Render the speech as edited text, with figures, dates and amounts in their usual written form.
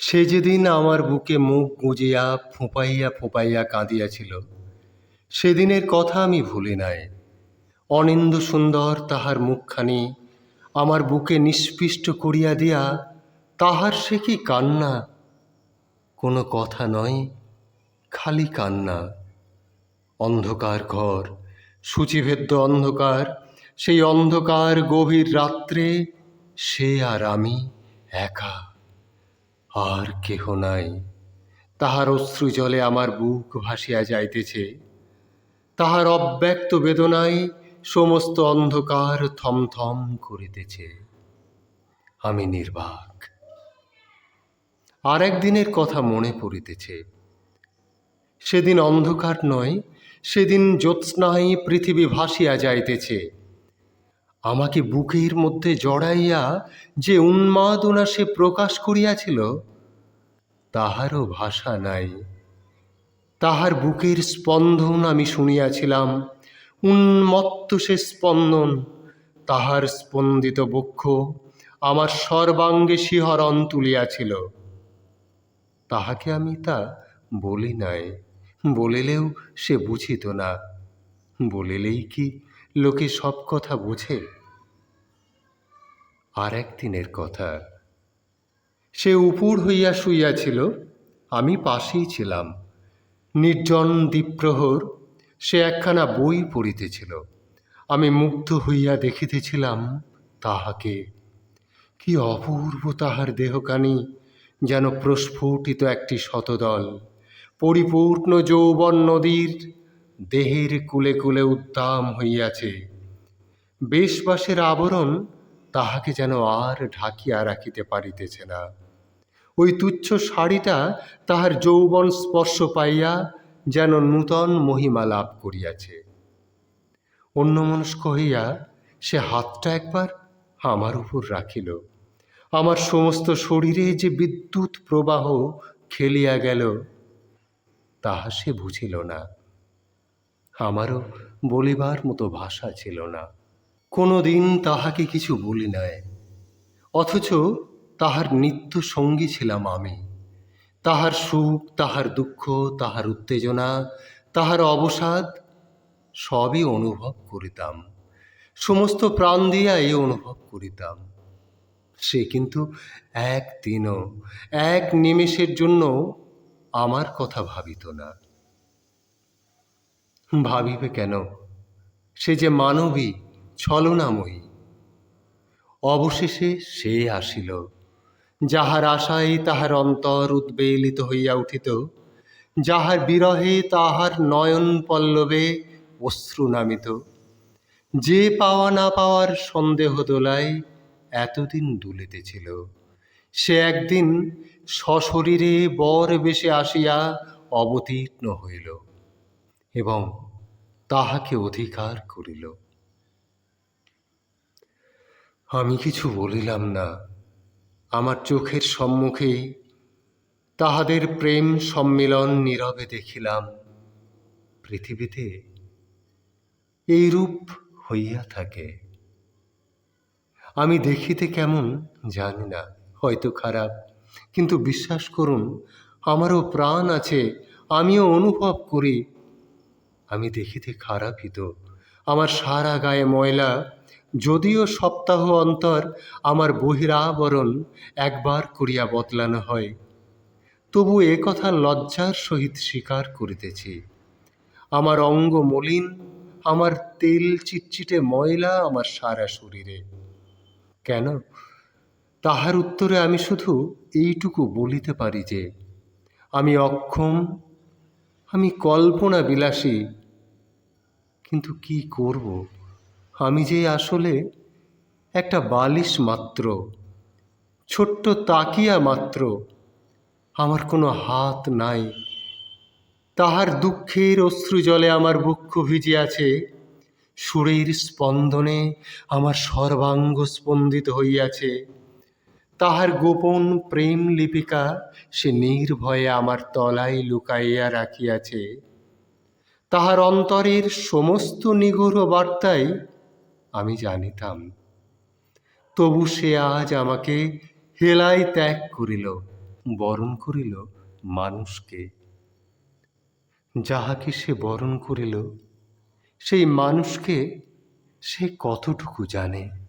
সে যেদিন আমার বুকে মুখ গুজিয়া ফোঁপাইয়া ফোঁপাইয়া কাঁদিয়াছিল, সেদিনের কথা আমি ভুলি নাই। অনিন্দ্য সুন্দর তাহার মুখখানি আমার বুকে নিষ্পিষ্ট করিয়া দিয়া তাহার সে কি কান্না! কোনো কথা নয়, খালি কান্না। অন্ধকার ঘর, সূচিভেদ্য অন্ধকার, সেই অন্ধকার গভীর রাত্রে সে আর আমি একা, আর কেহ নাই। তাহার অশ্রু জলে আমার বুক ভাসিয়া যাইতেছে, তাহার অব্যক্ত বেদনায় সমস্ত অন্ধকার থমথম করিতেছে। আমি নির্বাক। আর একদিনের কথা মনে পড়িতেছে। সেদিন অন্ধকার নয়, সেদিন জ্যোৎস্নায় পৃথিবী ভাসিয়া যাইতেছে। আমাকে বুকের মধ্যে জড়াইয়া যে উন্মাদনা সে প্রকাশ করিয়াছিল, তাহারও ভাষা নাই। তাহার বুকের স্পন্দন আমি শুনিয়াছিলাম, উন্মত্ত সে স্পন্দন। তাহার স্পন্দিত বক্ষ আমার সর্বাঙ্গে শিহরণ তুলিয়াছিল। তাহাকে আমি তা বলি নাই, বলিলেও সে বুঝিত না। বলিলেই কি লোকে সব কথা বোঝে? আর একদিনের কথা। সে উপুড় হইয়া শুইয়াছিল, আমি পাশেই ছিলাম। নির্জন দ্বীপ্রহর, সে একখানা বই পড়িতেছিল। আমি মুগ্ধ হইয়া দেখিতেছিলাম তাহাকে। কি অপূর্ব তাহার দেহখানি, যেন প্রস্ফুটিত একটি শতদল। পরিপূর্ণ যৌবন নদীর দেহের কূলে কূলে উদ্দাম হইয়াছে। বেশবাসের আবরণ তাহাকে যেন আর ঢাকিয়া রাখিতে পারিতেছে না। ওই তুচ্ছ শাড়িটা তাহার যৌবন স্পর্শ পাইয়া যেন নূতন মহিমা লাভ করিয়াছে। অন্যমনস্ক হইয়া সে হাতটা একবার আমার উপর রাখিল। আমার সমস্ত শরীরে যে বিদ্যুৎ প্রবাহ খেলিয়া গেল, তাহা সে বুঝিল না। আমারও বলিবার মতো ভাষা ছিল না। কোনো দিন তাহাকে কিছু বলি নাই, অথচ তাহার নিত্য সঙ্গী ছিলাম আমি। তাহার সুখ, তাহার দুঃখ, তাহার উত্তেজনা, তাহার অবসাদ সবই অনুভব করিতাম। সমস্ত প্রাণ দিয়া এই অনুভব করিতাম। সে কিন্তু একদিনও, এক নিমেষের জন্য আমার কথা ভাবিত না। ভাবিবে কেন? সে যে মানবী, ছলনাময়ী। অবশেষে সে আসিল, যাহার আশায় তাহার অন্তর উদ্বেলিত হইয়া উঠিত, যাহার বিরহে তাহার নয়ন পল্লবে অশ্রু নামিত। যে পাওয়া না পাওয়ার সন্দেহ দোলায় এতদিন দুলিতেছিল, সে একদিন সশরীরে বর বেশে আসিয়া অবতীর্ণ হইল এবং তাহাকে অধিকার করিল। আমি কিছু বলিলাম না। আমার চোখের সম্মুখেই তাহাদের প্রেম সম্মিলন নীরবে দেখিলাম। পৃথিবীতে এইরূপ হইয়া থাকে। আমি দেখিতে কেমন জানি না, হয়তো খারাপ, কিন্তু বিশ্বাস করুন, আমারও প্রাণ আছে, আমিও অনুভব করি। আমি দেখিতে খারাপই তো, আমার সারা গায়ে ময়লা, যদিও সপ্তাহ অন্তর আমার বহিরাবরণ একবার করিয়া বদলানো হয়, তবু এ কথা লজ্জার সহিত স্বীকার করিতেছি। আমার অঙ্গ মলিন, আমার তেল চিটচিটে ময়লা আমার সারা শরীরে। কেন? তাহার উত্তরে আমি শুধু এইটুকু বলিতে পারি যে আমি অক্ষম, আমি কল্পনা বিলাসী। কিন্তু কি করব? আমি যে আসলে একটা বালিশ মাত্র, ছোট্ট তাকিয়া মাত্র। আমার কোনো হাত নাই। তাহার দুঃখের অশ্রুজলে আমার বক্ষ ভিজিয়াছে, সুরের স্পন্দনে আমার সর্বাঙ্গ স্পন্দিত হইয়াছে। তাহার গোপন প্রেম লিপিকা সে নির্ভয়ে আমার তলায় লুকাইয়া রাখিয়াছে। তাহার অন্তরের সমস্ত নিগূঢ় বার্তাই আমি জানিতাম। তবু সে আজ আমাকে হেলায় ত্যাগ করিল। বরণ করিল মানুষকে। যাহাকে সে বরণ করিল সেই মানুষকে সে কতটুকু জানে।